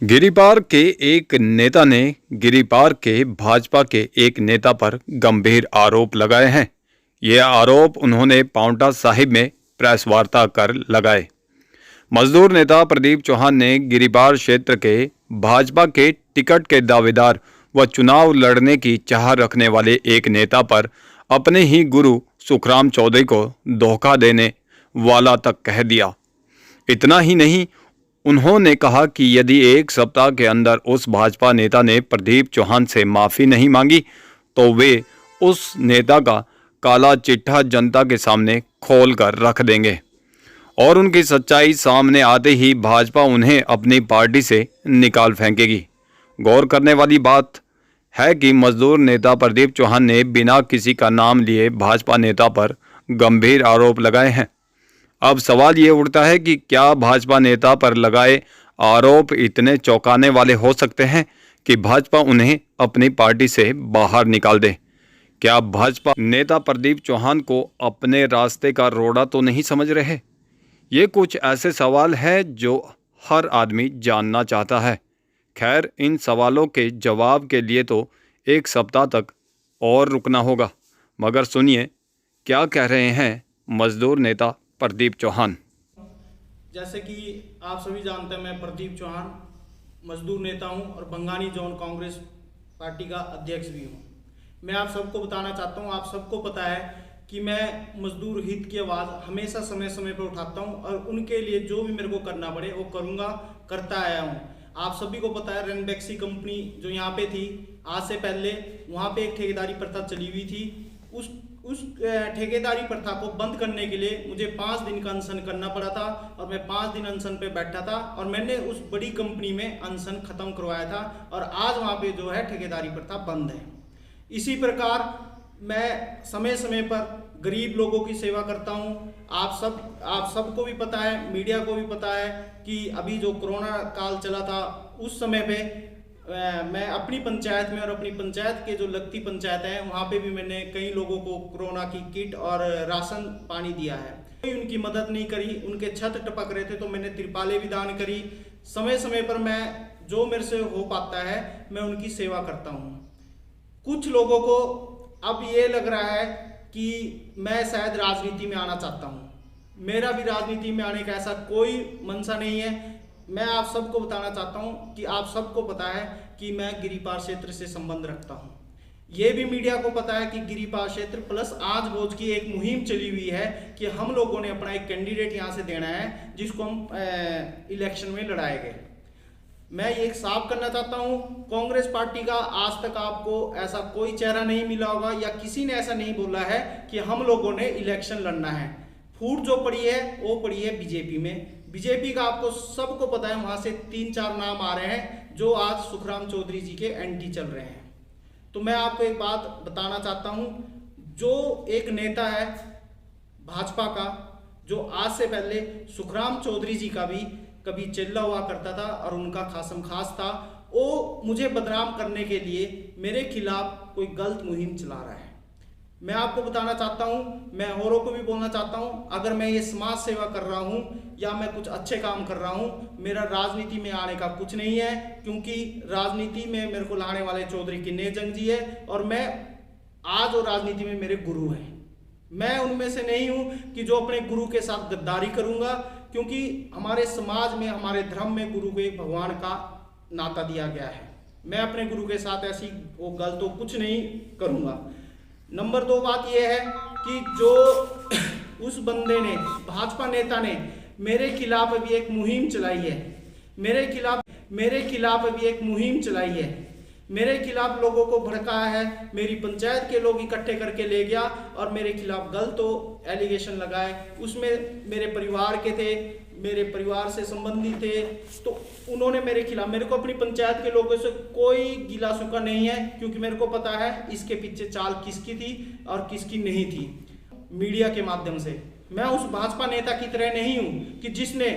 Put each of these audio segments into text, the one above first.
गिरिपार के एक नेता ने गिरिपार के भाजपा के एक नेता पर गंभीर आरोप लगाए हैं। ये आरोप उन्होंने पांवटा साहिब में प्रेस वार्ता कर लगाए। मजदूर नेता प्रदीप चौहान ने गिरिपार क्षेत्र के भाजपा के टिकट के दावेदार व चुनाव लड़ने की चाह रखने वाले एक नेता पर अपने ही गुरु सुखराम चौधरी को धोखा देने वाला तक कह दिया। इतना ही नहीं, उन्होंने कहा कि यदि एक सप्ताह के अंदर उस भाजपा नेता ने प्रदीप चौहान से माफ़ी नहीं मांगी तो वे उस नेता का काला चिट्ठा जनता के सामने खोल कर रख देंगे और उनकी सच्चाई सामने आते ही भाजपा उन्हें अपनी पार्टी से निकाल फेंकेगी। गौर करने वाली बात है कि मजदूर नेता प्रदीप चौहान ने बिना किसी का नाम लिए भाजपा नेता पर गंभीर आरोप लगाए हैं। अब सवाल ये उठता है कि क्या भाजपा नेता पर लगाए आरोप इतने चौंकाने वाले हो सकते हैं कि भाजपा उन्हें अपनी पार्टी से बाहर निकाल दे? क्या भाजपा नेता प्रदीप चौहान को अपने रास्ते का रोड़ा तो नहीं समझ रहे? ये कुछ ऐसे सवाल हैं जो हर आदमी जानना चाहता है। खैर, इन सवालों के जवाब के लिए तो एक सप्ताह तक और रुकना होगा, मगर सुनिए क्या कह रहे हैं मजदूर नेता प्रदीप चौहान। जैसे कि आप सभी जानते हैं, मैं प्रदीप चौहान मजदूर नेता हूं और बंगानी जोन कांग्रेस पार्टी का अध्यक्ष भी हूं। मैं आप सबको बताना चाहता हूं, आप सबको पता है कि मैं मजदूर हित की आवाज़ हमेशा समय समय पर उठाता हूं और उनके लिए जो भी मेरे को करना पड़े वो करूंगा, करता आया हूं। आप सभी को पता है रेनबैक्सी कंपनी जो यहाँ पे थी, आज से पहले वहाँ पे एक ठेकेदारी प्रथा चली हुई थी। उस ठेकेदारी प्रथा को बंद करने के लिए मुझे 5 दिन का अनशन करना पड़ा था और मैं 5 दिन अनशन पे बैठा था और मैंने उस बड़ी कंपनी में अनशन खत्म करवाया था और आज वहाँ पे जो है ठेकेदारी प्रथा बंद है। इसी प्रकार मैं समय समय पर गरीब लोगों की सेवा करता हूँ। आप सबको भी पता है, मीडिया को भी पता है कि अभी जो कोरोना काल चला था उस समय पे मैं अपनी पंचायत में और अपनी पंचायत के जो लगती पंचायत है वहाँ पे भी मैंने कई लोगों को कोरोना की किट और राशन पानी दिया है। कोई उनकी मदद नहीं करी, उनके छत टपक रहे थे तो मैंने तिरपालें भी दान करी। समय समय पर मैं जो मेरे से हो पाता है मैं उनकी सेवा करता हूँ। कुछ लोगों को अब ये लग रहा है कि मैं शायद राजनीति में आना चाहता हूँ। मेरा भी राजनीति में आने का ऐसा कोई मंशा नहीं है। मैं आप सबको बताना चाहता हूं कि आप सबको पता है कि मैं गिरिपार क्षेत्र से संबंध रखता हूं। ये भी मीडिया को पता है कि गिरिपार क्षेत्र प्लस आज भोज की एक मुहिम चली हुई है कि हम लोगों ने अपना एक कैंडिडेट यहां से देना है जिसको हम इलेक्शन में लड़ाएंगे। मैं ये साफ करना चाहता हूं, कांग्रेस पार्टी का आज तक आपको ऐसा कोई चेहरा नहीं मिला होगा या किसी ने ऐसा नहीं बोला है कि हम लोगों ने इलेक्शन लड़ना है। फूट जो पड़ी है वो पड़ी है बीजेपी में। बीजेपी का आपको सबको पता है, वहां से 3-4 नाम आ रहे हैं जो आज सुखराम चौधरी जी के एंटी चल रहे हैं। तो मैं आपको एक बात बताना चाहता हूं, जो एक नेता है भाजपा का जो आज से पहले सुखराम चौधरी जी का भी कभी चेला हुआ करता था और उनका खासम खास था, वो मुझे बदनाम करने के लिए मेरे खिलाफ कोई गलत मुहिम चला रहा है। मैं आपको बताना चाहता हूं, मैं औरों को भी बोलना चाहता हूं, अगर मैं ये समाज सेवा कर रहा हूं या मैं कुछ अच्छे काम कर रहा हूं, मेरा राजनीति में आने का कुछ नहीं है, क्योंकि राजनीति में मेरे को लाने वाले चौधरी किन्ने जंग जी है और मैं आज और राजनीति में मेरे गुरु हैं। मैं उनमें से नहीं हूं कि जो अपने गुरु के साथ गद्दारी करूंगा, क्योंकि हमारे समाज में, हमारे धर्म में गुरु को एक भगवान का नाता दिया गया है। मैं अपने गुरु के साथ ऐसी वो गलत तो कुछ नहीं करूंगा। नंबर 2 बात यह है कि जो उस बंदे ने, भाजपा नेता ने मेरे खिलाफ अभी एक मुहिम चलाई है, मेरे खिलाफ अभी एक मुहिम चलाई है, मेरे खिलाफ लोगों को भड़काया है, मेरी पंचायत के लोग इकट्ठे करके ले गया और मेरे खिलाफ गलत तो एलिगेशन लगाए। उसमें मेरे परिवार के थे, मेरे परिवार से संबंधी थे, तो उन्होंने मेरे खिलाफ, मेरे को अपनी पंचायत के लोगों से कोई गिला शिकवा नहीं है, क्योंकि मेरे को पता है इसके पीछे चाल किसकी थी और किसकी नहीं थी। मीडिया के माध्यम से मैं उस भाजपा नेता की तरह नहीं हूं कि जिसने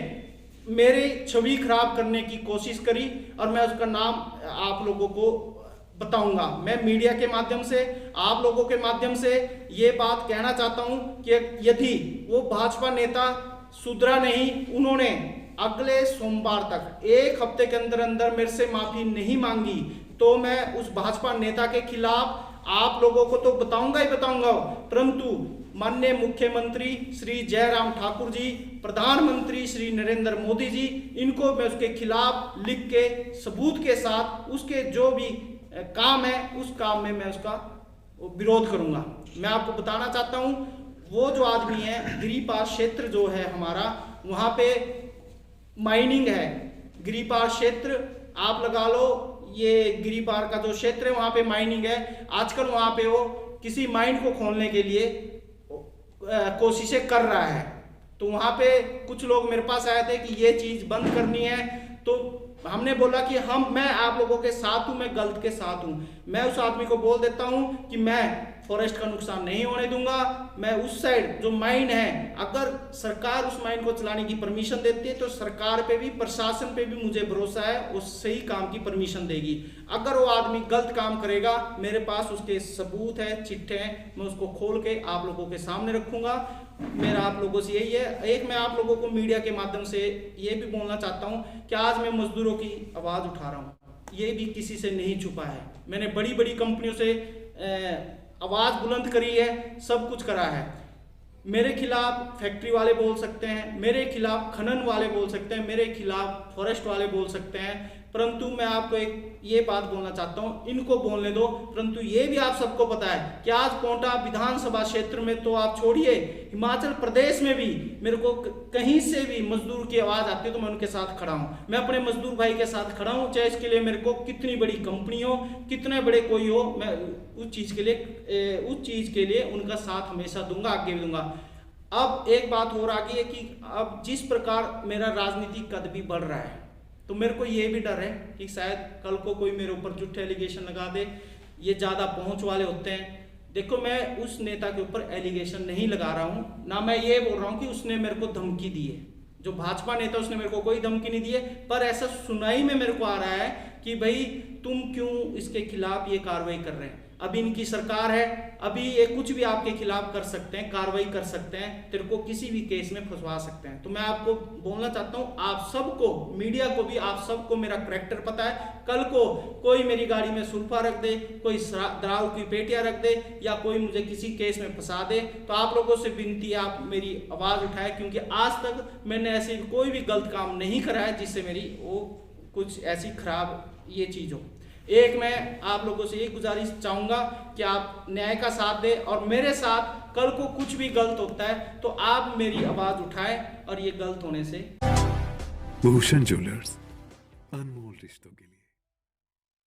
मेरी छवि खराब करने की कोशिश करी और मैं उसका नाम आप लोगों को बताऊंगा। मैं मीडिया के माध्यम से, आप लोगों के माध्यम से ये बात कहना चाहता हूं कि यदि वो भाजपा नेता सुधरा नहीं, उन्होंने अगले सोमवार तक, एक हफ्ते के अंदर अंदर मेरे से माफी नहीं मांगी तो मैं उस भाजपा नेता के खिलाफ आप लोगों को तो बताऊंगा ही बताऊंगा, परंतु माननीय मुख्यमंत्री श्री जयराम ठाकुर जी, प्रधानमंत्री श्री नरेंद्र मोदी जी, इनको मैं उसके खिलाफ लिख के सबूत के साथ उसके जो भी काम है उस काम में मैं उसका विरोध करूंगा। मैं आपको बताना चाहता हूं, वो जो आदमी है, गिरिपार क्षेत्र जो है हमारा, वहां पे माइनिंग है। गिरिपार क्षेत्र आप लगा लो, ये गिरिपार का जो क्षेत्र है वहां पे माइनिंग है। आजकल वहां पे वो किसी माइन को खोलने के लिए कोशिशें कर रहा है। तो वहां पे कुछ लोग मेरे पास आए थे कि ये चीज बंद करनी है, तो हमने बोला कि मैं आप लोगों के साथ हूं, मैं गलत के साथ हूं। मैं उस आदमी को बोल देता हूं कि मैं फॉरेस्ट का नुकसान नहीं होने दूंगा। मैं उस साइड जो माइन है, अगर सरकार उस माइन को चलाने की परमिशन देती है तो सरकार पे भी, प्रशासन पे भी मुझे भरोसा है, वो सही काम की परमिशन देगी। अगर वो आदमी गलत काम करेगा, मेरे पास उसके सबूत है, चिट्ठे हैं, मैं उसको खोल के आप लोगों के सामने रखूंगा। मेरा आप लोगों से यही है। एक मैं आप लोगों को मीडिया के माध्यम से ये भी बोलना चाहता हूं कि आज मैं मजदूरों की आवाज उठा रहा हूं, ये भी किसी से नहीं छुपा है। मैंने बड़ी बड़ी कंपनियों से आवाज बुलंद करी है, सब कुछ करा है। मेरे खिलाफ फैक्ट्री वाले बोल सकते हैं, मेरे खिलाफ खनन वाले बोल सकते हैं, मेरे खिलाफ फॉरेस्ट वाले बोल सकते हैं, परंतु मैं आपको एक ये बात बोलना चाहता हूं, इनको बोलने दो। परंतु ये भी आप सबको पता है कि आज कोंटा विधानसभा क्षेत्र में तो आप छोड़िए, हिमाचल प्रदेश में भी मेरे को कहीं से भी मजदूर की आवाज आती है तो मैं उनके साथ खड़ा हूं। मैं अपने मजदूर भाई के साथ खड़ा हूं, चाहे इसके लिए मेरे को कितनी बड़ी कंपनी हो, कितने बड़े कोई हो, मैं उस चीज के लिए उनका साथ हमेशा दूंगा, आगे भी दूंगा। अब एक बात हो रहा है कि अब जिस प्रकार मेरा राजनीतिक कद भी बढ़ रहा है, तो मेरे को ये भी डर है कि शायद कल को कोई मेरे ऊपर झूठे एलिगेशन लगा दे। ये ज़्यादा पहुंच वाले होते हैं। देखो, मैं उस नेता के ऊपर एलिगेशन नहीं लगा रहा हूं, ना मैं ये बोल रहा हूं कि उसने मेरे को धमकी दी है। जो भाजपा नेता, उसने मेरे को कोई धमकी नहीं दी है, पर ऐसा सुनाई में मेरे को आ रहा है कि भाई तुम क्यों इसके खिलाफ ये कार्रवाई कर रहे हैं। अभी इनकी सरकार है, अभी ये कुछ भी आपके खिलाफ कर सकते हैं, कार्रवाई कर सकते हैं, तेरे को किसी भी केस में फंसवा सकते हैं। तो मैं आपको बोलना चाहता हूं, आप सबको, मीडिया को भी, आप सबको मेरा करैक्टर पता है। कल को कोई मेरी गाड़ी में सुल्फा रख दे, कोई दारू की पेटियां रख दे, या कोई मुझे किसी केस में फंसा दे, तो आप लोगों से विनती है, आप मेरी आवाज उठाए, क्योंकि आज तक मैंने ऐसे कोई भी गलत काम नहीं करा है जिससे मेरी वो कुछ ऐसी खराब ये चीज हो। एक मैं आप लोगों से एक गुजारिश चाहूंगा कि आप न्याय का साथ दें, और मेरे साथ कल को कुछ भी गलत होता है तो आप मेरी आवाज उठाएं, और ये गलत होने से। भूषण ज्वेलर्स, अनमोल रिश्तों के लिए।